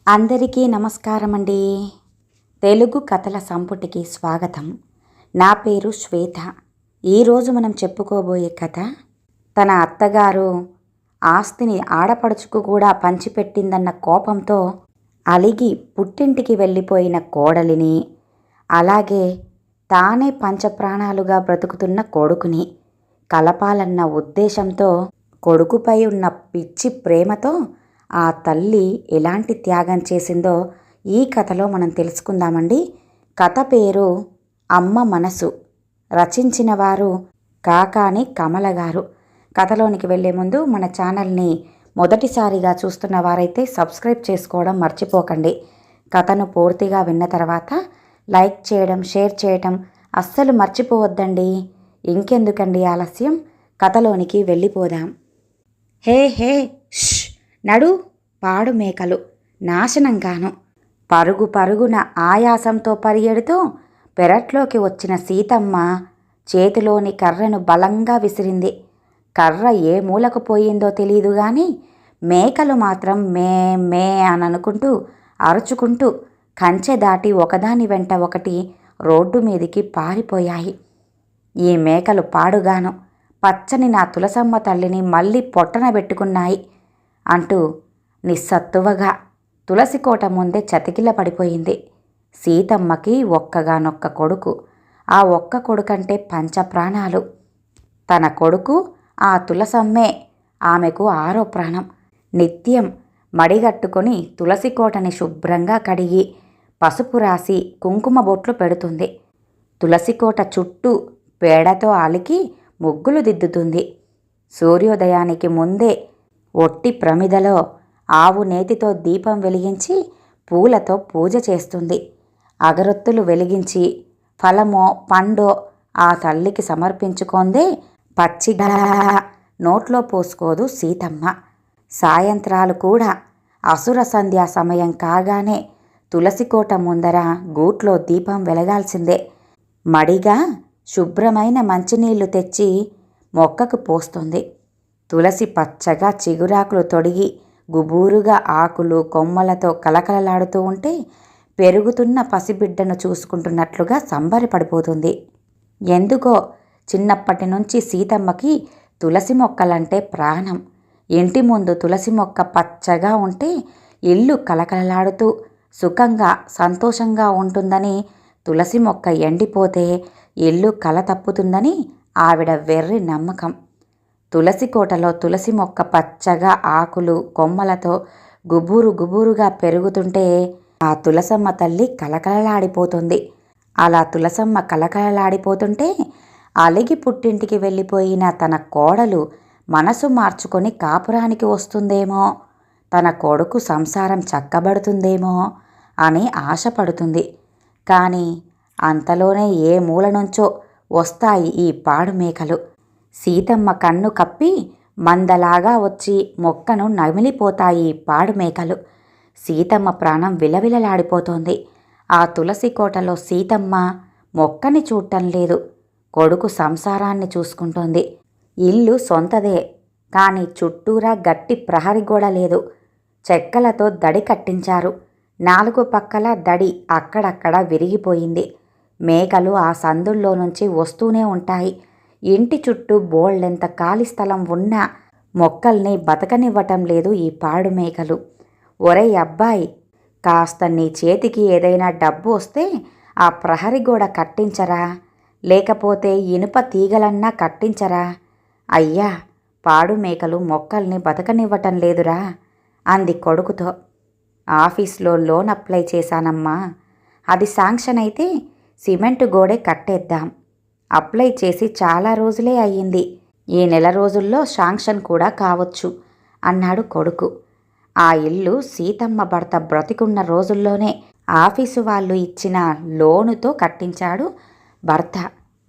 అందరికీ నమస్కారం అండి. తెలుగు కథల సంపుటికి స్వాగతం. నా పేరు శ్వేత. ఈరోజు మనం చెప్పుకోబోయే కథ తన అత్తగారు ఆస్తిని ఆడపడుచుకు కూడా పంచిపెట్టిందన్న కోపంతో అలిగి పుట్టింటికి వెళ్ళిపోయిన కోడలిని, అలాగే తానే పంచప్రాణాలుగా బ్రతుకుతున్న కొడుకుని కలపాలన్న ఉద్దేశంతో కొడుకుపై ఉన్న పిచ్చి ప్రేమతో ఆ తల్లి ఎలాంటి త్యాగం చేసిందో ఈ కథలో మనం తెలుసుకుందామండి. కథ పేరు అమ్మ మనసు. రచించిన వారు కాకాని కమల గారు. కథలోనికి వెళ్ళే ముందు మన ఛానల్ని మొదటిసారిగా చూస్తున్న వారైతే సబ్స్క్రైబ్ చేసుకోవడం మర్చిపోకండి. కథను పూర్తిగా విన్న తర్వాత లైక్ చేయడం, షేర్ చేయడం అస్సలు మర్చిపోవద్దండి. ఇంకెందుకండి ఆలస్యం, కథలోనికి వెళ్ళిపోదాం. హే హే ష్ నడు పాడు మేకలు నాశనంగాను. పరుగు పరుగున ఆయాసంతో పరిగెడుతూ పెరట్లోకి వచ్చిన సీతమ్మ చేతిలోని కర్రను బలంగా విసిరింది. కర్ర ఏ మూలకు పోయిందో తెలియదు గాని మేకలు మాత్రం మే మే అని అనుకుంటూ అరుచుకుంటూ కంచె దాటి ఒకదాని వెంట ఒకటి రోడ్డు మీదికి పారిపోయాయి. ఈ మేకలు పాడుగాను పచ్చని నా తులసమ్మ తల్లిని మళ్ళీ పొట్టన పెట్టుకున్నాయి అంటూ నిస్సత్తువగా తులసికోట ముందే చతికిల పడిపోయింది. సీతమ్మకి ఒక్కగానొక్క కొడుకు. ఆ ఒక్క కొడుకంటే పంచప్రాణాలు. తన కొడుకు ఆ తులసమ్మే ఆమెకు ఆరో ప్రాణం. నిత్యం మడిగట్టుకొని తులసికోటని శుభ్రంగా కడిగి పసుపు రాసి కుంకుమ బొట్లు పెడుతుంది. తులసికోట చుట్టూ పేడతో అలికి ముగ్గులు దిద్దుతుంది. సూర్యోదయానికి ముందే ఒట్టి ప్రమిదలో ఆవు నేతితో దీపం వెలిగించి పూలతో పూజ చేస్తుంది. అగరొత్తులు వెలిగించి ఫలమో పండో ఆ తల్లికి సమర్పించుకొందే పచ్చిగా నోట్లో పోసుకోదు సీతమ్మ. సాయంత్రాలు కూడా అసుర సంధ్యా సమయం కాగానే తులసికోట ముందర గూట్లో దీపం వెలగాల్సిందే. మడిగా శుభ్రమైన మంచినీళ్లు తెచ్చి మొక్కకు పోస్తుంది. తులసి పచ్చగా చిగురాకులు తొడిగి గుబూరుగా ఆకులు కొమ్మలతో కలకలలాడుతూ ఉంటే పెరుగుతున్న పసిబిడ్డను చూసుకుంటున్నట్లుగా సంబరపడిపోతుంది. ఎందుకో చిన్నప్పటి నుంచి సీతమ్మకి తులసి మొక్కలంటే ప్రాణం. ఇంటి ముందు తులసి మొక్క పచ్చగా ఉంటే ఇల్లు కలకలలాడుతూ సుఖంగా సంతోషంగా ఉంటుందని, తులసి మొక్క ఎండిపోతే ఇల్లు కల తప్పుతుందని ఆవిడ వెర్రి నమ్మకం. తులసి కోటలో తులసి మొక్క పచ్చగా ఆకులు కొమ్మలతో గుబూరు గుబూరుగా పెరుగుతుంటే ఆ తులసమ్మ తల్లి కలకలలాడిపోతుంది. అలా తులసమ్మ కలకలలాడిపోతుంటే అలిగి పుట్టింటికి వెళ్ళిపోయిన తన కోడలు మనసు మార్చుకొని కాపురానికి వస్తుందేమో, తన కొడుకు సంసారం చక్కబడుతుందేమో అని ఆశపడుతుంది. కానీ అంతలోనే ఏ మూల నుంచో వస్తాయి ఈ పాడు మేకలు. సీతమ్మ కన్ను కప్పి మందలాగా వచ్చి మొక్కను నమిలిపోతాయి పాడు మేకలు. సీతమ్మ ప్రాణం విలవిలలాడిపోతోంది. ఆ తులసి కోటలో సీతమ్మ మొక్కని చూడటం లేదు, కొడుకు సంసారాన్ని చూసుకుంటోంది. ఇల్లు సొంతదే, కానీ చుట్టూరా గట్టి ప్రహరీ గోడ లేదు. చెక్కలతో దడి కట్టించారు. 4 పక్కల దడి అక్కడక్కడ విరిగిపోయింది. మేకలు ఆ సందుల్లో నుంచి వస్తూనే ఉంటాయి. ఇంటి చుట్టూ బోళ్ళెంత ఖాళీ స్థలం ఉన్నా మొక్కల్ని బతకనివ్వటం లేదు ఈ పాడు మేకలు. ఒరేయ్ అబ్బాయి, కాస్త నీ చేతికి ఏదైనా డబ్బు వస్తే ఆ ప్రహరీ గోడ కట్టించరా, లేకపోతే ఇనుప తీగలన్నా కట్టించరా. అయ్యా, పాడు మేకలు మొక్కల్ని బతకనివ్వటం లేదురా అంది కొడుకుతో. ఆఫీస్లో లోన్ అప్లై చేశానమ్మా, అది శాంక్షన్ అయితే సిమెంటు గోడే కట్టేద్దాం. అప్లై చేసి చాలా రోజులే అయ్యింది, ఈ నెల రోజుల్లో శాంక్షన్ కూడా కావచ్చు అన్నాడు కొడుకు. ఆ ఇల్లు సీతమ్మ భర్త బ్రతికున్న రోజుల్లోనే ఆఫీసు వాళ్ళు ఇచ్చిన లోనుతో కట్టించాడు భర్త.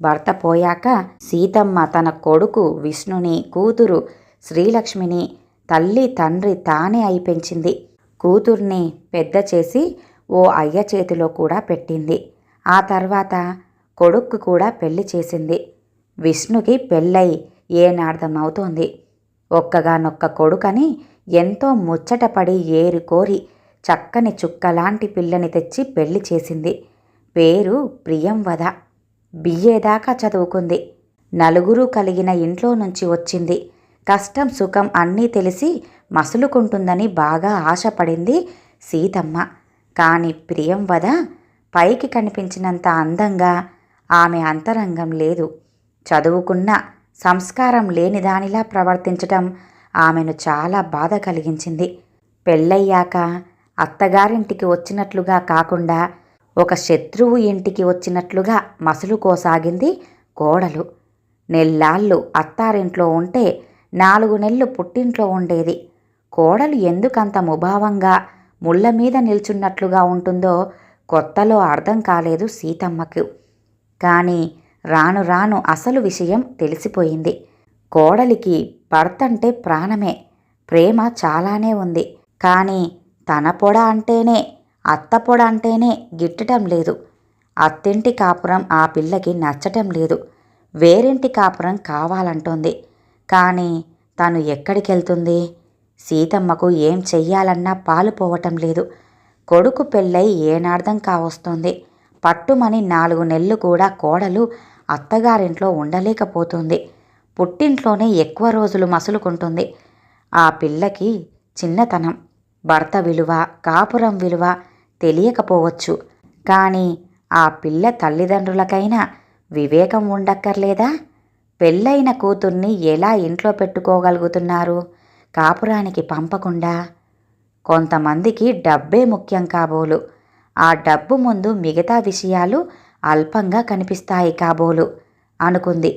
భర్త పోయాక సీతమ్మ తన కొడుకు విష్ణుని, కూతురు శ్రీలక్ష్మిని తల్లి తండ్రి తానే అయి పెంచింది. కూతుర్ని పెద్ద చేసి ఓ అయ్య చేతిలో కూడా పెట్టింది. ఆ తర్వాత కొడుక్కు కూడా పెళ్లి చేసింది. విష్ణుకి పెళ్ళై ఏనార్థమవుతోంది. ఒక్కగానొక్క కొడుకని ఎంతో ముచ్చటపడి ఏరుకోరి చక్కని చుక్కలాంటి పిల్లని తెచ్చి పెళ్లి చేసింది. పేరు ప్రియంవద. బిఏ దాకా చదువుకుంది. నలుగురు కలిగిన ఇంట్లో నుంచి వచ్చింది. కష్టం సుఖం అన్నీ తెలిసి మసులుకుంటుందని బాగా ఆశపడింది సీతమ్మ. కాని ప్రియంవద పైకి కనిపించినంత అందంగా ఆమె అంతరంగం లేదు. చదువుకున్న సంస్కారం లేని దానిలా ప్రవర్తించటం ఆమెను చాలా బాధ కలిగించింది. పెళ్ళయ్యాక అత్తగారింటికి వచ్చినట్లుగా కాకుండా ఒక శత్రువు ఇంటికి వచ్చినట్లుగా మసులుకోసాగింది కోడలు. నెల్లాళ్ళు అత్తారింట్లో ఉంటే 4 నెలలు పుట్టింట్లో ఉండేది. కోడలు ఎందుకంత ముభావంగా ముళ్ళ మీద నిల్చున్నట్లుగా ఉంటుందో కొత్తలో అర్థం కాలేదు సీతమ్మకు. కానీ రాను రాను అసలు విషయం తెలిసిపోయింది. కోడలికి భర్తంటే ప్రాణమే, ప్రేమ చాలానే ఉంది. కానీ తన పొడ అంటేనే, అత్త పొడ అంటేనే గిట్టటం లేదు. అత్తింటి కాపురం ఆ పిల్లకి నచ్చటం లేదు. వేరింటి కాపురం కావాలంటోంది. కానీ తను ఎక్కడికెళ్తుంది? సీతమ్మకు ఏం చెయ్యాలన్నా పాలుపోవటం లేదు. కొడుకు పెళ్ళై ఏనార్థం కావస్తోంది. పట్టుమని 4 నెలలు కూడా కోడలు అత్తగారింట్లో ఉండలేకపోతుంది. పుట్టింట్లోనే ఎక్కువ రోజులు మసులుకుంటుంది. ఆ పిల్లకి చిన్నతనం, భర్త విలువ, కాపురం విలువ తెలియకపోవచ్చు. కానీ ఆ పిల్ల తల్లిదండ్రులకైనా వివేకం ఉండక్కర్లేదా? పెళ్ళైన కూతుర్ని ఎలా ఇంట్లో పెట్టుకోగలుగుతున్నారు కాపురానికి పంపకుండా? కొంతమందికి డబ్బే ముఖ్యం కాబోలు. ఆ డబ్బు ముందు మిగతా విషయాలు అల్పంగా కనిపిస్తాయి కాబోలు అనుకుంది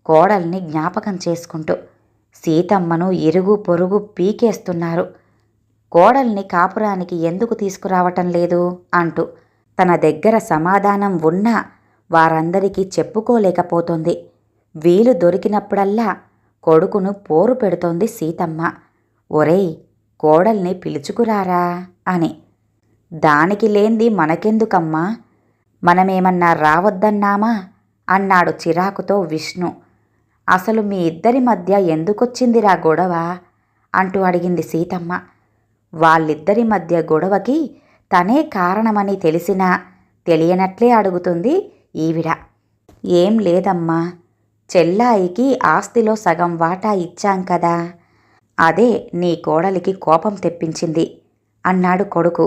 కోడల్ని జ్ఞాపకం చేసుకుంటూ. సీతమ్మను ఇరుగు పొరుగు పీకేస్తున్నారు. కోడల్ని కాపురానికి ఎందుకు తీసుకురావటం లేదు అంటూ తన దగ్గర సమాధానం ఉన్నా వారందరికీ చెప్పుకోలేకపోతుంది. వీలు దొరికినప్పుడల్లా కొడుకును పోరు పెడుతోంది సీతమ్మ. ఒరేయ్, కోడల్ని పిలుచుకురారా అని. దానికి లేంది మనకెందుకమ్మా, మనమేమన్నా రావద్దన్నామా అన్నాడు చిరాకుతో విష్ణు. అసలు మీ ఇద్దరి మధ్య ఎందుకొచ్చిందిరా గొడవ అంటూ అడిగింది సీతమ్మ. వాళ్ళిద్దరి మధ్య గొడవకి తనే కారణమని తెలిసినా తెలియనట్లే అడుగుతుంది ఈవిడ. ఏం లేదమ్మా, చెల్లాయికి ఆస్తిలో సగం వాటా ఇచ్చాం కదా, అదే నీ కోడలికి కోపం తెప్పించింది అన్నాడు కొడుకు.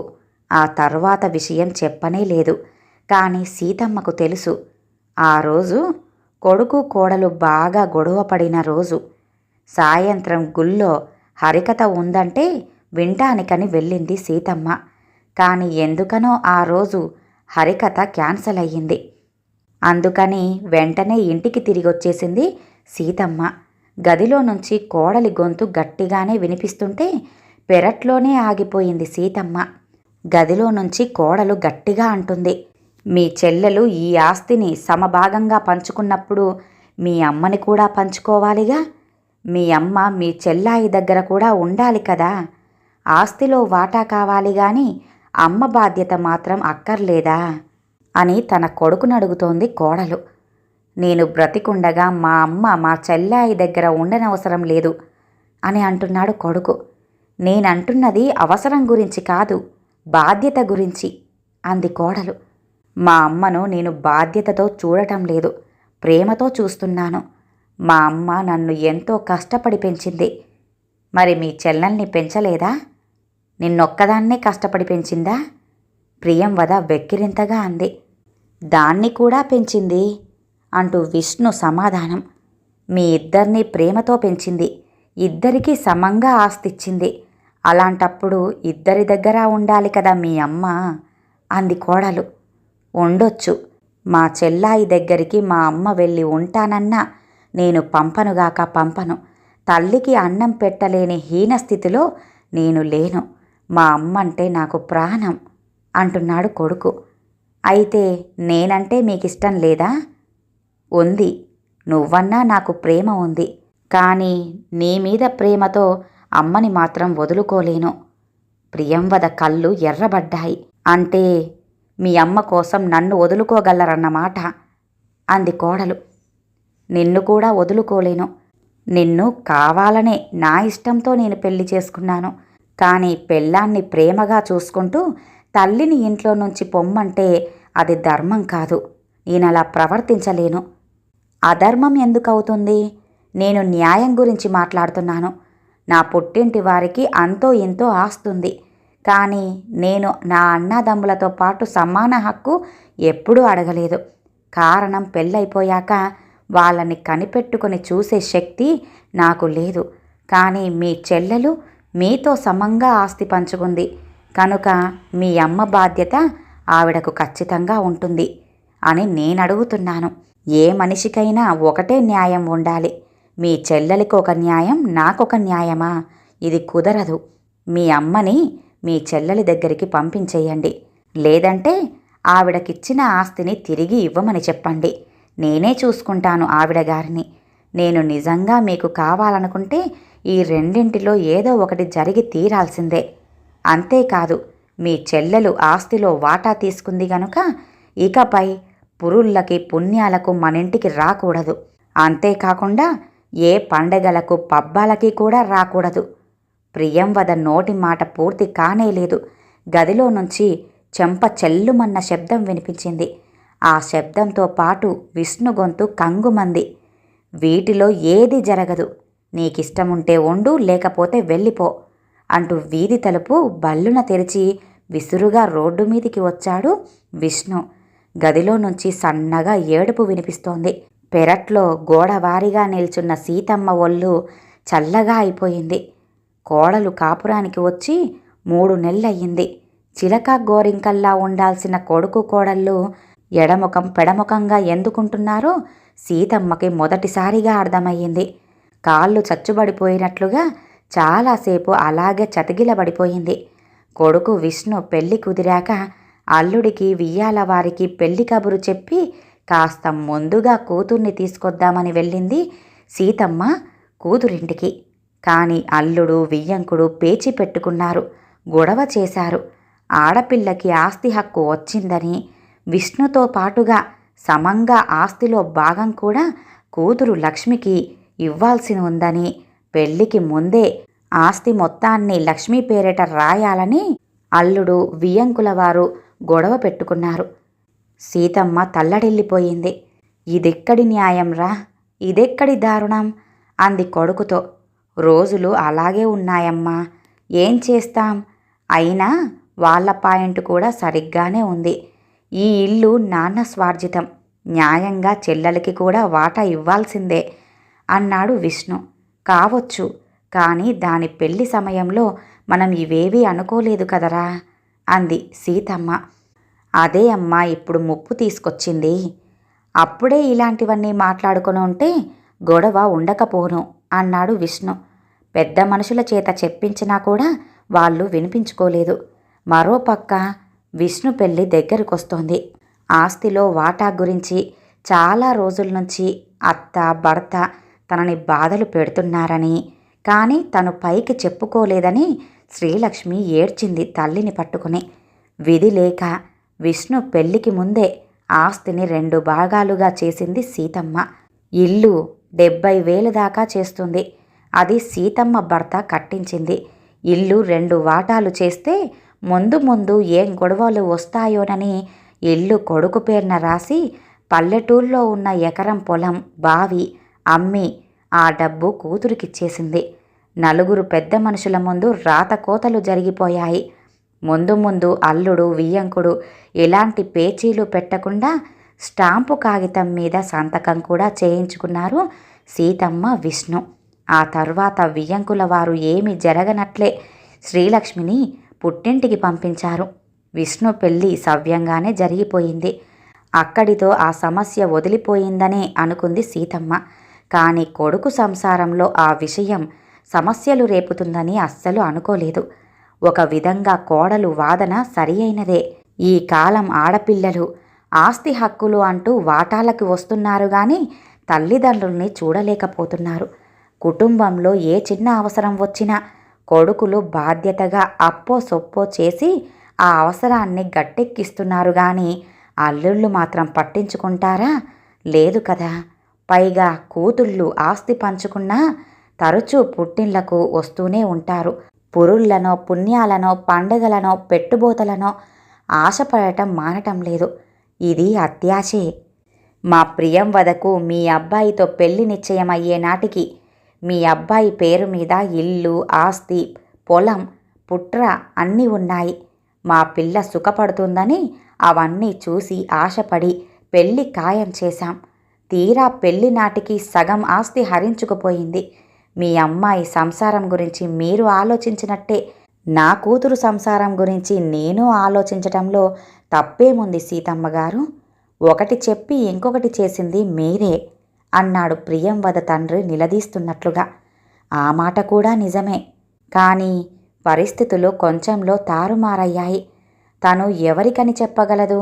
ఆ తర్వాత విషయం చెప్పనే లేదు. కానీ సీతమ్మకు తెలుసు. ఆ రోజు కొడుకు కోడలు బాగా గొడవపడిన రోజు. సాయంత్రం గుళ్ళో హరికథ ఉందంటే వినటానికని వెళ్ళింది సీతమ్మ. కానీ ఎందుకనో ఆ రోజు హరికథ క్యాన్సల్ అయ్యింది. అందుకని వెంటనే ఇంటికి తిరిగొచ్చేసింది సీతమ్మ. గదిలో నుంచి కోడలి గొంతు గట్టిగానే వినిపిస్తుంటే పెరట్లోనే ఆగిపోయింది సీతమ్మ. గదిలో నుంచి కోడలు గట్టిగా అంటుంది, మీ చెల్లెలు ఈ ఆస్తిని సమభాగంగా పంచుకున్నప్పుడు మీ అమ్మని కూడా పంచుకోవాలిగా. మీ అమ్మ మీ చెల్లాయి దగ్గర కూడా ఉండాలి కదా. ఆస్తిలో వాటా కావాలి గాని అమ్మ బాధ్యత మాత్రం అక్కర్లేదా అని తన కొడుకును అడుగుతోంది కోడలు. నేను బ్రతికుండగా మా అమ్మ మా చెల్లాయి దగ్గర ఉండనవసరం లేదు అని అంటున్నాడు కొడుకు. నేనంటున్నది అవసరం గురించి కాదు, బాధ్యత గురించి అంది కోడలు. మా అమ్మను నేను బాధ్యతతో చూడటం లేదు, ప్రేమతో చూస్తున్నాను. మా అమ్మ నన్ను ఎంతో కష్టపడి పెంచింది. మరి మీ చెల్లెల్ని పెంచలేదా? నిన్నొక్కదాన్నే కష్టపడి పెంచిందా? ప్రియంవద వెక్కిరింతగా అంది. దాన్ని కూడా పెంచింది అంటూ విష్ణు సమాధానం. మీ ఇద్దరినీ ప్రేమతో పెంచింది, ఇద్దరికీ సమంగా ఆస్తిచ్చింది. అలాంటప్పుడు ఇద్దరి దగ్గర ఉండాలి కదా మీ అమ్మ అంది కోడలు. ఉండొచ్చు, మా చెల్లాయి దగ్గరికి మా అమ్మ వెళ్ళి ఉంటానన్నా నేను పంపనుగాక పంపను. తల్లికి అన్నం పెట్టలేని హీనస్థితిలో నేను లేను. మా అమ్మంటే నాకు ప్రాణం అంటున్నాడు కొడుకు. అయితే నేనంటే మీకిష్టం లేదా? ఉంది, నువ్వన్నా నాకు ప్రేమ ఉంది. కానీ నీ మీద ప్రేమతో అమ్మని మాత్రం వదులుకోలేను. ప్రియంవద కళ్ళు ఎర్రబడ్డాయి. అంటే మీ అమ్మ కోసం నన్ను వదులుకోగలరన్నమాట అంది కోడలు. నిన్ను కూడా వదులుకోలేను. నిన్ను కావాలనే నా ఇష్టంతో నేను పెళ్లి చేసుకున్నాను. కానీ పెళ్ళాన్ని ప్రేమగా చూసుకుంటూ తల్లిని ఇంట్లో నుంచి పొమ్మంటే అది ధర్మం కాదు. నేనలా ప్రవర్తించలేను. అధర్మం ఎందుకవుతుంది? నేను న్యాయం గురించి మాట్లాడుతున్నాను. నా పుట్టింటి వారికి అంతో ఇంతో ఆస్తుంది. కానీ నేను నా అన్నదమ్ములతో పాటు సమాన హక్కు ఎప్పుడూ అడగలేదు. కారణం పెళ్ళైపోయాక వాళ్ళని కనిపెట్టుకుని చూసే శక్తి నాకు లేదు. కానీ మీ చెల్లెలు మీతో సమంగా ఆస్తి పంచుకుంది కనుక మీ అమ్మ బాధ్యత ఆవిడకు ఖచ్చితంగా ఉంటుంది అని నేనడుగుతున్నాను. ఏ మనిషికైనా ఒకటే న్యాయం ఉండాలి. మీ చెల్లెలికి ఒక న్యాయం, నాకొక న్యాయమా? ఇది కుదరదు. మీ అమ్మని మీ చెల్లెలి దగ్గరికి పంపించేయండి. లేదంటే ఆవిడకిచ్చిన ఆస్తిని తిరిగి ఇవ్వమని చెప్పండి. నేనే చూసుకుంటాను ఆవిడ గారిని. నేను నిజంగా మీకు కావాలనుకుంటే ఈ రెండింటిలో ఏదో ఒకటి జరిగి తీరాల్సిందే. అంతేకాదు, మీ చెల్లెలు ఆస్తిలో వాటా తీసుకుంది గనుక ఇకపై పురుళ్ళకి పుణ్యాలకు మనింటికి రాకూడదు. అంతేకాకుండా ఏ పండగలకు పబ్బాలకి కూడా రాకూడదు. ప్రియంవద నోటి మాట పూర్తి కానేలేదు. గదిలో నుంచి చెంప చెల్లుమన్న శబ్దం వినిపించింది. ఆ శబ్దంతో పాటు విష్ణు గొంతు కంగుమంది. వీటిలో ఏది జరగదు. నీకిష్టముంటే ఉండు, లేకపోతే వెళ్ళిపో అంటూ వీధి తలుపు బల్లున తెరిచి విసురుగా రోడ్డు మీదికి వచ్చాడు విష్ణు. గదిలో నుంచి సన్నగా ఏడుపు వినిపిస్తోంది. పెరట్లో గోడవారిగా నిల్చున్న సీతమ్మ ఒళ్ళు చల్లగా అయిపోయింది. కోడలు కాపురానికి వచ్చి 3 నెలలయ్యింది. చిలక గోరింకల్లా ఉండాల్సిన కొడుకు కోడళ్ళు ఎడముఖం పెడముఖంగా ఎందుకుంటున్నారో సీతమ్మకి మొదటిసారిగా అర్థమయ్యింది. కాళ్ళు చచ్చుబడిపోయినట్లుగా చాలాసేపు అలాగే చతికిలబడిపోయింది. కొడుకు విష్ణు పెళ్లి కుదిరాక అల్లుడికి వియ్యాల వారికి పెళ్లి కబురు చెప్పి కాస్త ముందుగా కూతుర్ని తీసుకొద్దామని వెళ్ళింది సీతమ్మ కూతురింటికి. కాని అల్లుడు వియ్యంకుడు పేచి పెట్టుకున్నారు, గొడవ చేశారు. ఆడపిల్లకి ఆస్తి హక్కు వచ్చిందని, విష్ణుతో పాటుగా సమంగా ఆస్తిలో భాగం కూడా కూతురు లక్ష్మికి ఇవ్వాల్సి ఉందని, పెళ్లికి ముందే ఆస్తి మొత్తాన్ని లక్ష్మీ పేరిట రాయాలని అల్లుడు వియ్యంకుల వారు గొడవ పెట్టుకున్నారు. సీతమ్మ తల్లడిల్లిపోయింది. ఇదెక్కడి న్యాయంరా, ఇదెక్కడి దారుణం అంది కొడుకుతో. రోజులు అలాగే ఉన్నాయమ్మా, ఏం చేస్తాం? అయినా వాళ్ళ పాయింట్ కూడా సరిగ్గానే ఉంది. ఈ ఇల్లు నాన్న స్వార్జితం, న్యాయంగా చెల్లెలకి కూడా వాటా ఇవ్వాల్సిందే అన్నాడు విష్ణు. కావచ్చు, కానీ దాని పెళ్లి సమయంలో మనం ఇవేవీ అనుకోలేదు కదరా అంది సీతమ్మ. అదే అమ్మా ఇప్పుడు ముప్పు తీసుకొచ్చింది. అప్పుడే ఇలాంటివన్నీ మాట్లాడుకుని ఉంటే గొడవ ఉండకపోను అన్నాడు విష్ణు. పెద్ద మనుషుల చేత చెప్పించినా కూడా వాళ్ళు వినిపించుకోలేదు. మరోపక్క విష్ణు పెళ్లి దగ్గరకొస్తోంది. ఆస్తిలో వాటా గురించి చాలా రోజుల నుంచి అత్త భర్త తనని బాధలు పెడుతున్నారని, కానీ తను పైకి చెప్పుకోలేదని శ్రీలక్ష్మి ఏడ్చింది తల్లిని పట్టుకుని. విధి లేక విష్ణు పెళ్లికి ముందే ఆస్తిని 2 భాగాలుగా చేసింది సీతమ్మ. ఇల్లు 70,000 దాకా చేస్తుంది. అది సీతమ్మ భర్త కట్టించింది. ఇల్లు 2 వాటాలు చేస్తే ముందు ముందు ఏం గొడవలు వస్తాయోనని ఇల్లు కొడుకు పేరున రాసి పల్లెటూళ్ళలో ఉన్న ఎకరం పొలం, బావి అమ్మి ఆ డబ్బు కూతురికిచ్చేసింది. 4 పెద్ద మనుషుల ముందు రాతకోతలు జరిగిపోయాయి. ముందు ముందు అల్లుడు వియ్యంకుడు ఎలాంటి పేచీలు పెట్టకుండా స్టాంపు కాగితం మీద సంతకం కూడా చేయించుకున్నారు సీతమ్మ విష్ణు. ఆ తర్వాత వియ్యంకుల వారు ఏమీ జరగనట్లే శ్రీలక్ష్మిని పుట్టింటికి పంపించారు. విష్ణు పెళ్లి సవ్యంగానే జరిగిపోయింది. అక్కడితో ఆ సమస్య వదిలిపోయిందనే అనుకుంది సీతమ్మ. కానీ కొడుకు సంసారంలో ఆ విషయం సమస్యలు రేపుతుందని అస్సలు అనుకోలేదు. ఒక విధంగా కోడలు వాదన సరి అయినదే. ఈ కాలం ఆడపిల్లలు ఆస్తి హక్కులు అంటూ వాటాలకు వస్తున్నారు గాని తల్లిదండ్రుల్ని చూడలేకపోతున్నారు. కుటుంబంలో ఏ చిన్న అవసరం వచ్చినా కొడుకులు బాధ్యతగా అప్పో సొప్పో చేసి ఆ అవసరాన్ని గట్టెక్కిస్తున్నారు గాని అల్లుళ్ళు మాత్రం పట్టించుకుంటారా? లేదు కదా. పైగా కూతుళ్ళు ఆస్తి పంచుకున్నా తరచూ పుట్టిండ్లకు వస్తూనే ఉంటారు. పురుళ్ళనో పుణ్యాలనో పండగలనో పెట్టుబోతలనో ఆశపడటం మానటం లేదు. ఇది అత్యాశే. మా ప్రియంవదకు మీ అబ్బాయితో పెళ్లి నిశ్చయమయ్యే నాటికి మీ అబ్బాయి పేరు మీద ఇల్లు, ఆస్తి, పొలం, పుట్ర అన్నీ ఉన్నాయి. మా పిల్ల సుఖపడుతుందని అవన్నీ చూసి ఆశపడి పెళ్లి ఖాయం చేశాం. తీరా పెళ్లి నాటికి సగం ఆస్తి హరించుకుపోయింది. మీ అమ్మాయి సంసారం గురించి మీరు ఆలోచించినట్టే నా కూతురు సంసారం గురించి నేను ఆలోచించటంలో తప్పేముంది సీతమ్మగారు? ఒకటి చెప్పి ఇంకొకటి చేసింది మీరే అన్నాడు ప్రియంవద తండ్రి నిలదీస్తున్నట్లుగా. ఆ మాట కూడా నిజమే. కానీ పరిస్థితులు కొంచెంలో తారుమారయ్యాయి. తను ఎవరికని చెప్పగలదు?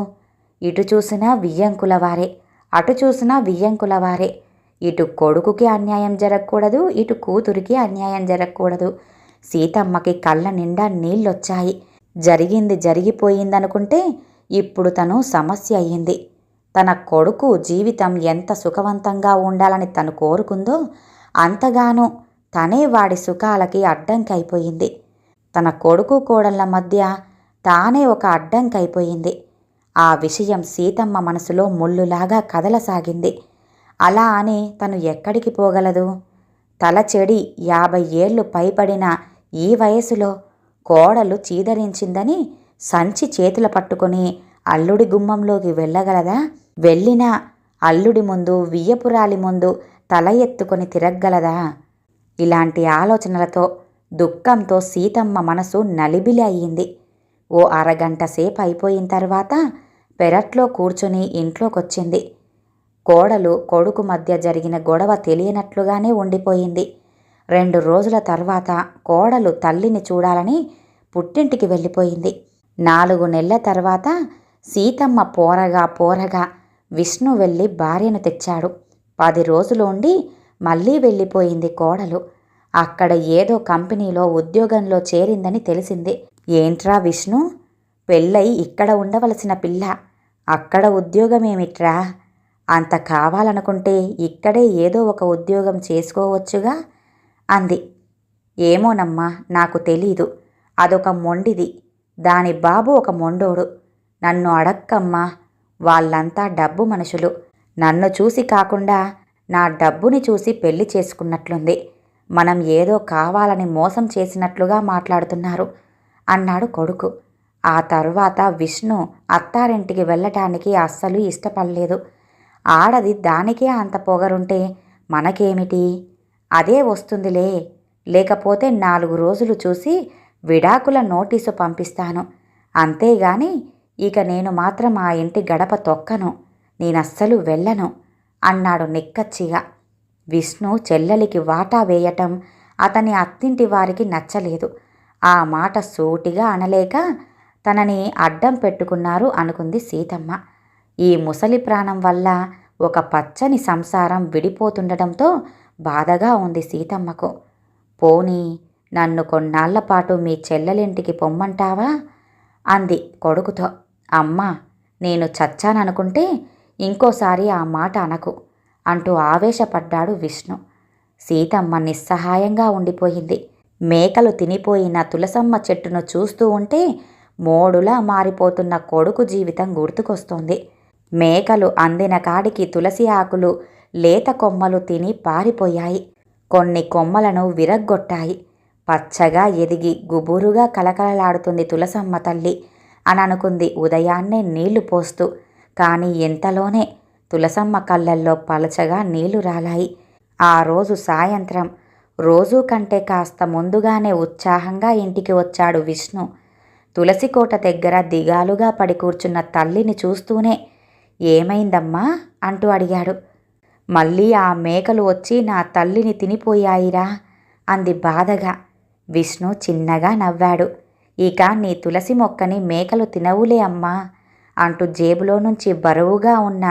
ఇటు చూసినా వియ్యంకులవారే, అటు చూసినా వియ్యంకులవారే. ఇటు కొడుకుకి అన్యాయం జరగకూడదు, ఇటు కూతురికి అన్యాయం జరగకూడదు. సీతమ్మకి కళ్ళ నిండా నీళ్ళొచ్చాయి. జరిగింది జరిగిపోయిందనుకుంటే ఇప్పుడు తను సమస్య అయ్యింది. తన కొడుకు జీవితం ఎంత సుఖవంతంగా ఉండాలని తను కోరుకుందో అంతగానూ తనే వాడి సుఖాలకి అడ్డంకైపోయింది. తన కొడుకు కోడళ్ల మధ్య తానే ఒక అడ్డంకైపోయింది. ఆ విషయం సీతమ్మ మనసులో ముళ్ళులాగా కదలసాగింది. అలా అని తను ఎక్కడికి పోగలదు? తలచెడి 50 ఏళ్లు పైబడిన ఈ వయసులో కోడలు చీదరించిందని సంచి చేతుల పట్టుకుని అల్లుడి గుమ్మంలోకి వెళ్ళగలదా? వెళ్ళినా అల్లుడి ముందు, వియ్యపురాలి ముందు తల ఎత్తుకొని తిరగ్గలదా? ఇలాంటి ఆలోచనలతో దుఃఖంతో సీతమ్మ మనసు నలిబిలి అయ్యింది. ఓ అరగంట సేపు అయిపోయిన తర్వాత పెరట్లో కూర్చుని ఇంట్లోకొచ్చింది. కోడలు కొడుకు మధ్య జరిగిన గొడవ తెలియనట్లుగానే ఉండిపోయింది. 2 రోజుల తర్వాత కోడలు తల్లిని చూడాలని పుట్టింటికి వెళ్ళిపోయింది. 4 నెలల తర్వాత సీతమ్మ పోరగా విష్ణు వెళ్ళి భార్యను తెచ్చాడు. 10 రోజులు ఉండి మళ్ళీ వెళ్ళిపోయింది కోడలు. అక్కడ ఏదో కంపెనీలో ఉద్యోగంలో చేరిందని తెలిసింది. ఏంట్రా విష్ణు, పెళ్ళై ఇక్కడ ఉండవలసిన పిల్ల అక్కడ ఉద్యోగమేమిట్రా? అంత కావాలనుకుంటే ఇక్కడే ఏదో ఒక ఉద్యోగం చేసుకోవచ్చుగా అంది. ఏమోనమ్మా, నాకు తెలీదు. అదొక మొండిది. దాని బాబు ఒక మొండోడు. నన్ను అడక్కమ్మా, వాళ్ళంతా డబ్బు మనుషులు. నన్ను చూసి కాకుండా నా డబ్బుని చూసి పెళ్లి చేసుకున్నట్లుంది. మనం ఏదో కావాలని మోసం చేసినట్లుగా మాట్లాడుతున్నారు అన్నాడు కొడుకు. ఆ తర్వాత విష్ణు అత్తారింటికి వెళ్ళటానికి అస్సలు ఇష్టపడలేదు. ఆడది దానికే అంత పొగరుంటే మనకేమిటి? అదే వస్తుందిలే. లేకపోతే 4 రోజులు చూసి విడాకుల నోటీసు పంపిస్తాను. అంతేగాని ఇక నేను మాత్రం ఆ ఇంటి గడప తొక్కను. నేనస్సలు వెళ్ళను అన్నాడు నిక్కచ్చిగా. విష్ణు చెల్లెలికి వాటా వేయటం అతని అత్తింటి వారికి నచ్చలేదు. ఆ మాట సూటిగా అనలేక తనని అడ్డం పెట్టుకున్నారు అనుకుంది సీతమ్మ. ఈ ముసలి ప్రాణం వల్ల ఒక పచ్చని సంసారం విడిపోతుండటంతో బాధగా ఉంది సీతమ్మకు. పోనీ నన్ను కొన్నాళ్లపాటు మీ చెల్లెలింటికి పొమ్మంటావా అంది కొడుకుతో. అమ్మా, నేను చచ్చాననుకుంటే ఇంకోసారి ఆ మాట అనకు అంటూ ఆవేశపడ్డాడు విష్ణు. సీతమ్మ నిస్సహాయంగా ఉండిపోయింది. మేకలు తినిపోయిన తులసమ్మ చెట్టును చూస్తూ ఉంటే మోడులా మారిపోతున్న కొడుకు జీవితం గుర్తుకొస్తోంది. మేకలు అందిన కాడికి తులసి ఆకులు, లేత కొమ్మలు తిని పారిపోయాయి. కొన్ని కొమ్మలను విరగ్గొట్టాయి. పచ్చగా ఎదిగి గుబురుగా కలకలలాడుతుంది తులసమ్మ తల్లి అని అనుకుంది ఉదయాన్నే నీళ్లు పోస్తూ. కానీ ఇంతలోనే తులసమ్మ కళ్ళల్లో పలచగా నీళ్లు రాలాయి. ఆ రోజు సాయంత్రం రోజూ కంటే కాస్త ముందుగానే ఉత్సాహంగా ఇంటికి వచ్చాడు విష్ణు. తులసికోట దగ్గర దిగాలుగా పడి కూర్చున్న తల్లిని చూస్తూనే ఏమైందమ్మా అంటూ అడిగాడు. మళ్ళీ ఆ మేకలు వచ్చి నా తల్లిని తినిపోయాయిరా అంది బాధగా. విష్ణు చిన్నగా నవ్వాడు. ఇక నీ తులసి మొక్కని మేకలు తినవులే అమ్మా అంటూ జేబులో నుంచి బరువుగా ఉన్న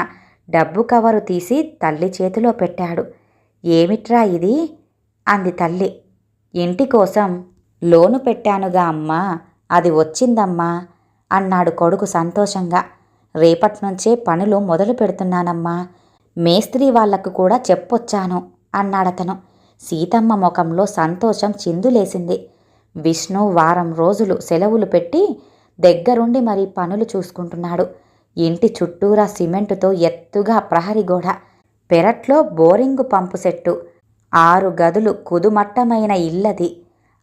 డబ్బు కవరు తీసి తల్లి చేతిలో పెట్టాడు. ఏమిట్రా ఇది అంది తల్లి. ఇంటి కోసం లోను పెట్టానుగా అమ్మా, అది వచ్చిందమ్మా అన్నాడు కొడుకు సంతోషంగా. రేపట్నుంచే పనులు మొదలు పెడుతున్నానమ్మా, మేస్త్రీ వాళ్లకు కూడా చెప్పొచ్చాను అన్నాడతను. సీతమ్మ ముఖంలో సంతోషం చిందులేసింది. విష్ణు వారం రోజులు సెలవులు పెట్టి దగ్గరుండి మరీ పనులు చూసుకుంటున్నాడు. ఇంటి చుట్టూరా సిమెంటుతో ఎత్తుగా ప్రహరీ గోడ, పెరట్లో బోరింగు పంపు సెట్టు, 6 గదులు కుదుమట్టమైన ఇల్లది.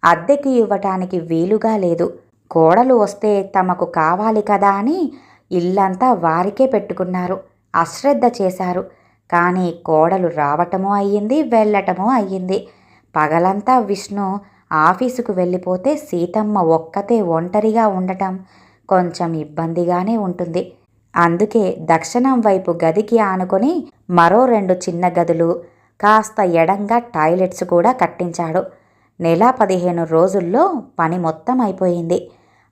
అద్దెకు ఇవ్వటానికి వీలుగా లేదు. కోడలు వస్తే తమకు కావాలి కదా అని ఇల్లంతా వారికే పెట్టుకున్నారు. అశ్రద్ధ చేశారు. కానీ కోడలు రావటమూ అయ్యింది, వెళ్ళటమూ అయ్యింది. పగలంతా విష్ణు ఆఫీసుకు వెళ్ళిపోతే సీతమ్మ ఒక్కతే ఒంటరిగా ఉండటం కొంచెం ఇబ్బందిగానే ఉంటుంది. అందుకే దక్షిణం వైపు గదికి ఆనుకొని మరో 2 చిన్న గదులు, కాస్త ఎడంగా టాయిలెట్స్ కూడా కట్టించాడు. నెల 15 రోజుల్లో పని మొత్తం అయిపోయింది.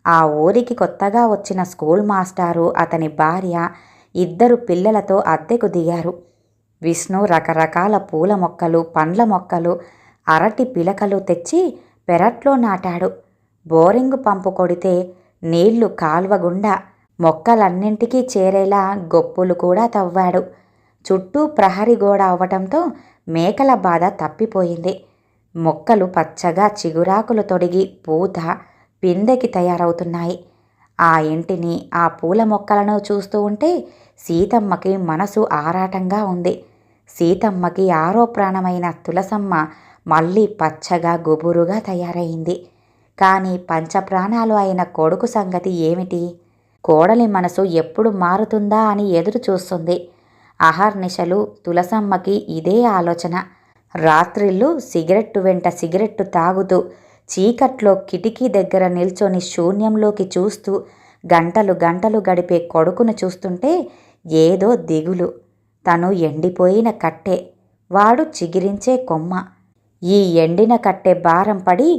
ఆ ఊరికి కొత్తగా వచ్చిన స్కూల్ మాస్టారు, అతని భార్య, 2 పిల్లలతో అద్దెకు దిగారు. విష్ణు రకరకాల పూల మొక్కలు, పండ్ల మొక్కలు, అరటి పిలకలు తెచ్చి పెరట్లో నాటాడు. బోరింగు పంపు కొడితే నీళ్లు కాల్వ గుండా మొక్కలన్నింటికీ చేరేలా గొప్పులు కూడా తవ్వాడు. చుట్టూ ప్రహరీ గోడ అవ్వటంతో మేకల బాధ తప్పిపోయింది. మొక్కలు పచ్చగా చిగురాకులు తొడిగి పూత, పిందెకి తయారవుతున్నాయి. ఆ ఇంటిని, ఆ పూల మొక్కలను చూస్తూ ఉంటే సీతమ్మకి మనసు ఆరాటంగా ఉంది. సీతమ్మకి ఆరో ప్రాణమైన తులసమ్మ మళ్ళీ పచ్చగా గుబురుగా తయారైంది. కానీ పంచప్రాణాలు అయిన కొడుకు సంగతి ఏమిటి? కోడలి మనసు ఎప్పుడు మారుతుందా అని ఎదురు చూస్తుంది. అహర్నిశలు తులసమ్మకి ఇదే ఆలోచన. రాత్రిళ్ళు సిగరెట్టు వెంట సిగరెట్టు తాగుతూ చీకట్లో కిటికీ దగ్గర నిల్చొని శూన్యంలోకి చూస్తూ గంటలు గంటలు గడిపే కొడుకును చూస్తుంటే ఏదో దిగులు. తను ఎండిపోయిన కట్టె, వాడు చిగిరించే కొమ్మ. ఈ ఎండిన కట్టె భారం పడి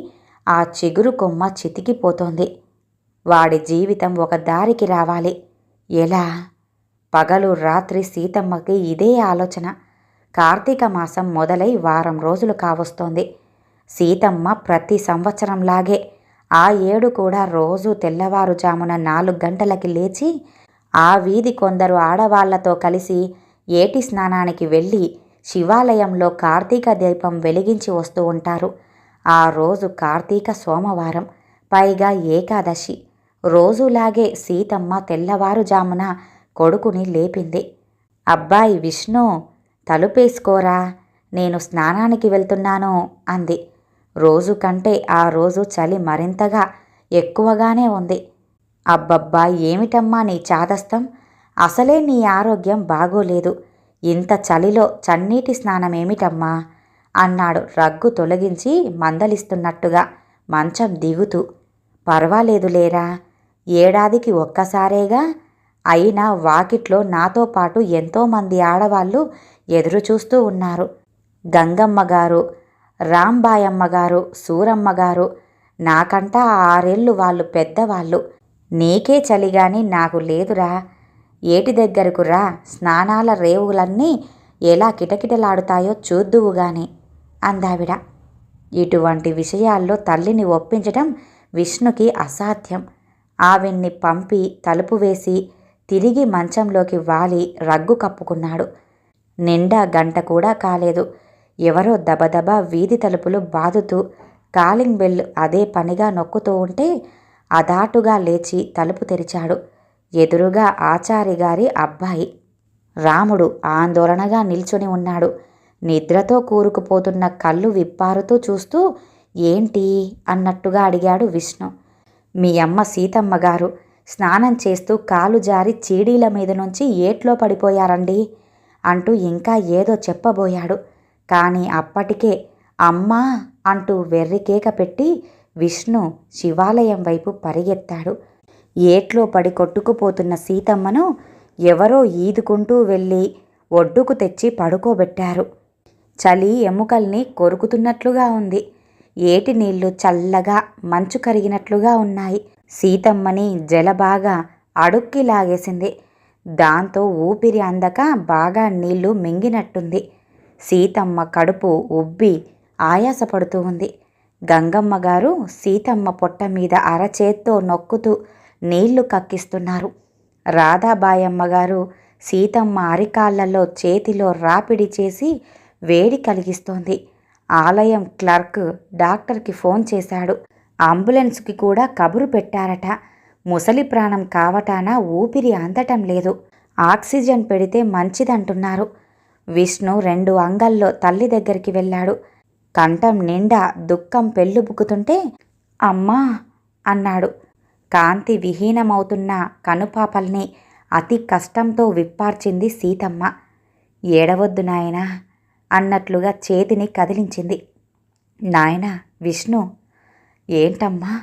ఆ చిగురు కొమ్మ చితికిపోతోంది. వాడి జీవితం ఒక దారికి రావాలి. ఎలా? పగలు రాత్రి సీతమ్మకి ఇదే ఆలోచన. కార్తీక మాసం మొదలై వారం రోజులు కావస్తోంది. సీతమ్మ ప్రతి సంవత్సరంలాగే ఆ ఏడు కూడా రోజు తెల్లవారుజామున 4 గంటలకి లేచి ఆ వీధి కొందరు ఆడవాళ్లతో కలిసి ఏటి స్నానానికి వెళ్ళి శివాలయంలో కార్తీక దీపం వెలిగించి వస్తూ ఉంటారు. ఆ రోజు కార్తీక సోమవారం, పైగా ఏకాదశి. రోజులాగే సీతమ్మ తెల్లవారుజామున కొడుకుని లేపింది. అబ్బాయి విష్ణు, తలుపేసుకోరా, నేను స్నానానికి వెళ్తున్నాను అంది. రోజు కంటే ఆ రోజు చలి మరింతగా ఎక్కువగానే ఉంది. అబ్బబ్బా, ఏమిటమ్మా నీ చాదస్తం? అసలే నీ ఆరోగ్యం బాగోలేదు. ఇంత చలిలో చన్నీటి స్నానమేమిటమ్మా అన్నాడు రగ్గు తొలగించి మందలిస్తున్నట్టుగా మంచం దిగుతూ. పర్వాలేదులేరా, ఏడాదికి ఒక్కసారేగా. అయినా వాకిట్లో నాతో పాటు ఎంతోమంది ఆడవాళ్ళు ఎదురుచూస్తూ ఉన్నారు. గంగమ్మగారు, రాంబాయమ్మగారు, సూరమ్మగారు. నాకంటా 6 ఏళ్ళు వాళ్ళు పెద్దవాళ్ళు. నీకే చలిగాని నాకు లేదురా. ఏటి దగ్గరకు రా, స్నానాల రేవులన్నీ ఎలా కిటకిటలాడుతాయో చూద్దువుగాని అందావిడ. ఇటువంటి విషయాల్లో తల్లిని ఒప్పించడం విష్ణుకి అసాధ్యం. ఆవిడ్ని పంపి తలుపు వేసి తిరిగి మంచంలోకి వాలి రగ్గు కప్పుకున్నాడు. నిండా గంట కూడా కాలేదు. ఎవరో దబదబా వీధి తలుపులు బాదుతూ కాలింగ్ బెల్ అదే పనిగా నొక్కుతూ ఉంటే అదాటుగా లేచి తలుపు తెరిచాడు. ఎదురుగా ఆచారిగారి అబ్బాయి రాముడు ఆందోళనగా నిల్చొని ఉన్నాడు. నిద్రతో కూరుకుపోతున్న కళ్ళు విప్పారుతూ చూస్తూ ఏంటి అన్నట్టుగా అడిగాడు విష్ణు. మీ అమ్మ సీతమ్మగారు స్నానం చేస్తూ కాలు జారి చీడీల మీద నుంచి ఏట్లో పడిపోయారండి అంటూ ఇంకా ఏదో చెప్పబోయాడు. కానీ అప్పటికే అమ్మా అంటూ వెర్రికేక పెట్టి విష్ణు శివాలయం వైపు పరిగెత్తాడు. ఏట్లో పడి కొట్టుకుపోతున్న సీతమ్మను ఎవరో ఈదుకుంటూ వెళ్ళి ఒడ్డుకు తెచ్చి పడుకోబెట్టారు. చలి ఎముకల్ని కొరుకుతున్నట్లుగా ఉంది. ఏటి నీళ్లు చల్లగా మంచు కరిగినట్లుగా ఉన్నాయి. సీతమ్మని జలబాగా అడుక్కి లాగేసింది. దాంతో ఊపిరి అందక బాగా నీళ్లు మింగినట్టుంది. సీతమ్మ కడుపు ఉబ్బి ఆయాసపడుతూ ఉంది. గంగమ్మగారు సీతమ్మ పొట్ట మీద అరచేత్తో నొక్కుతూ నీళ్లు కక్కిస్తున్నారు. రాధాబాయమ్మగారు సీతమ్మ అరికాళ్లలో చేతిలో రాపిడి చేసి వేడి కలిగిస్తోంది. ఆలయం క్లర్క్ డాక్టర్కి ఫోన్ చేశాడు. అంబులెన్స్కి కూడా కబురు పెట్టారట. ముసలి ప్రాణం కావటాన ఊపిరి అందటం లేదు, ఆక్సిజన్ పెడితే మంచిదంటున్నారు. విష్ణు 2 అంగల్లో తల్లి దగ్గరికి వెళ్ళాడు. కంఠం నిండా దుఃఖం పెళ్ళుబుకుతుంటే అమ్మా అన్నాడు. కాంతి విహీనమవుతున్న కనుపాపల్ని అతి కష్టంతో విప్పార్చింది సీతమ్మ. ఏడవద్దు నాయనా అన్నట్లుగా చేతిని కదిలించింది. నాయనా విష్ణు, ఏంటమ్మా,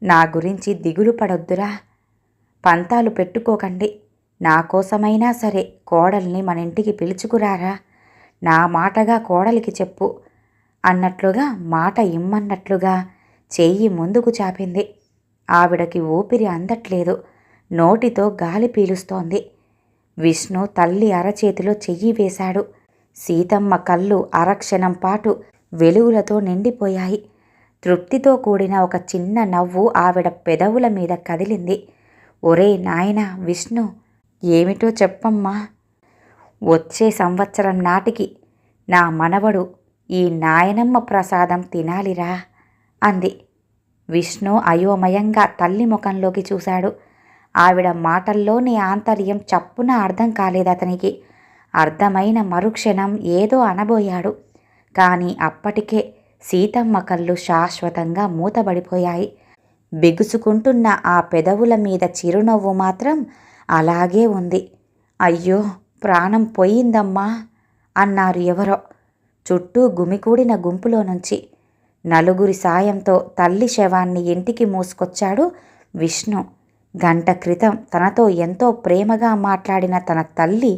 నా గురించి దిగులు పడొద్దురా, పంతాలు పెట్టుకోకండి, నా కోసమైనా సరే కోడల్ని మన ఇంటికి పిలుచుకురారా, నా మాటగా కోడలికి చెప్పు అన్నట్లుగా మాట ఇమ్మన్నట్లుగా చెయ్యి ముందుకు చాపింది. ఆవిడకి ఊపిరి అందట్లేదు, నోటితో గాలి పీలుస్తోంది. విష్ణు తల్లి అరచేతిలో చెయ్యి వేశాడు. సీతమ్మ కళ్ళు అరక్షణం పాటు వెలుగులతో నిండిపోయాయి. తృప్తితో కూడిన ఒక చిన్న నవ్వు ఆవిడ పెదవుల మీద కదిలింది. ఒరే నాయనా విష్ణు, ఏమిటో చెప్పమ్మా. వచ్చే సంవత్సరం నాటికి నా మనవడు ఈ నాయనమ్మ ప్రసాదం తినాలిరా అంది. విష్ణు అయోమయంగా తల్లి ముఖంలోకి చూశాడు. ఆవిడ మాటల్లోని ఆంతర్యం చప్పున అర్థం కాలేదతనికి. అర్థమైన మరుక్షణం ఏదో అనబోయాడు. కానీ అప్పటికే సీతమ్మ కళ్ళు శాశ్వతంగా మూతబడిపోయాయి. బిగుసుకుంటున్న ఆ పెదవుల మీద చిరునవ్వు మాత్రం అలాగే ఉంది. అయ్యో, ప్రాణం పోయిందమ్మా అన్నారు ఎవరో. చుట్టూ గుమికూడిన గుంపులో నుంచి నలుగురి సాయంతో తల్లి శవాన్ని ఇంటికి మూసుకొచ్చాడు విష్ణు. గంట క్రితం తనతో ఎంతో ప్రేమగా మాట్లాడిన తన తల్లి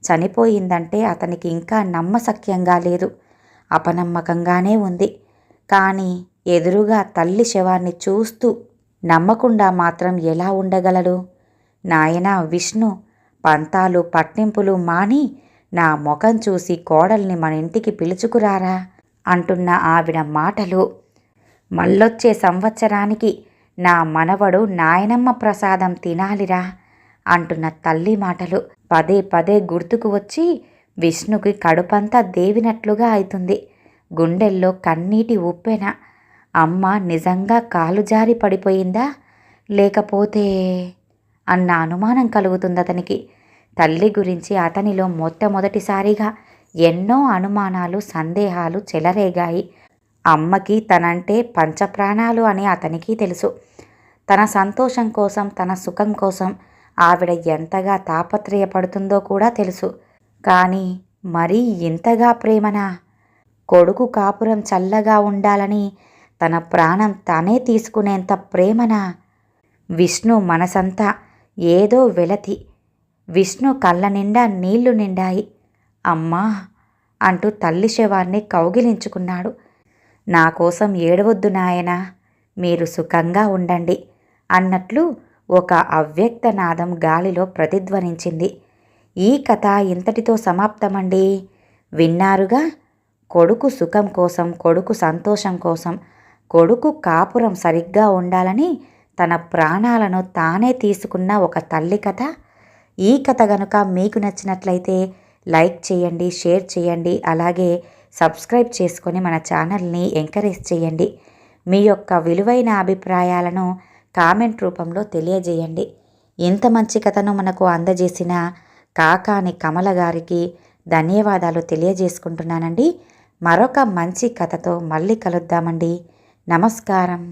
చనిపోయిందంటే అతనికి ఇంకా నమ్మశక్యంగా లేదు, అపనమ్మకంగానే ఉంది. కానీ ఎదురుగా తల్లి శవాన్ని చూస్తూ నమ్మకుండా మాత్రం ఎలా ఉండగలడు? నాయనా విష్ణు, పంతాలు పట్టింపులు మాని నా ముఖం చూసి కోడల్ని మన ఇంటికి పిలుచుకురారా అంటున్న ఆవిడ మాటలు, మళ్ళొచ్చే సంవత్సరానికి నా మనవడు నాయనమ్మ ప్రసాదం తినాలిరా అంటున్న తల్లి మాటలు పదే పదే గుర్తుకు వచ్చి విష్ణుకి కడుపంతా దేవినట్లుగా అవుతుంది. గుండెల్లో కన్నీటి ఉప్పెన. అమ్మ నిజంగా కాలు జారి పడిపోయిందా, లేకపోతే అన్న అనుమానం కలుగుతుంది అతనికి. తల్లి గురించి అతనిలో మొట్టమొదటిసారిగా ఎన్నో అనుమానాలు, సందేహాలు చెలరేగాయి. అమ్మకి తనంటే పంచప్రాణాలు అని అతనికి తెలుసు. తన సంతోషం కోసం, తన సుఖం కోసం ఆవిడ ఎంతగా తాపత్రయపడుతుందో కూడా తెలుసు. కానీ మరీ ఇంతగా ప్రేమనా? కొడుకు కాపురం చల్లగా ఉండాలని తన ప్రాణం తానే తీసుకునేంత ప్రేమనా? విష్ణు మనసంతా ఏదో వెలతి. విష్ణు కళ్ళ నిండా నీళ్లు నిండాయి. అమ్మా అంటూ తల్లి శవాన్ని కౌగిలించుకున్నాడు. నా కోసం ఏడవద్దు నాయనా, మీరు సుఖంగా ఉండండి అన్నట్లు ఒక అవ్యక్త నాదం గాలిలో ప్రతిధ్వనించింది. ఈ కథ ఇంతటితో సమాప్తమండి. విన్నారుగా? కొడుకు సుఖం కోసం, కొడుకు సంతోషం కోసం, కొడుకు కాపురం సరిగ్గా ఉండాలని తన ప్రాణాలను తానే తీసుకున్న ఒక తల్లి కథ. ఈ కథ గనుక మీకు నచ్చినట్లయితే లైక్ చేయండి, షేర్ చేయండి, అలాగే సబ్స్క్రైబ్ చేసుకొని మన ఛానల్ని ఎంకరేజ్ చేయండి. మీ యొక్క విలువైన అభిప్రాయాలను కామెంట్ రూపంలో తెలియజేయండి. ఇంత మంచి కథను మనకు అందజేసిన కాకాని కమల గారికి ధన్యవాదాలు తెలియజేసుకుంటున్నానండి. మరొక మంచి కథతో మళ్ళీ కలుద్దామండి. నమస్కారం.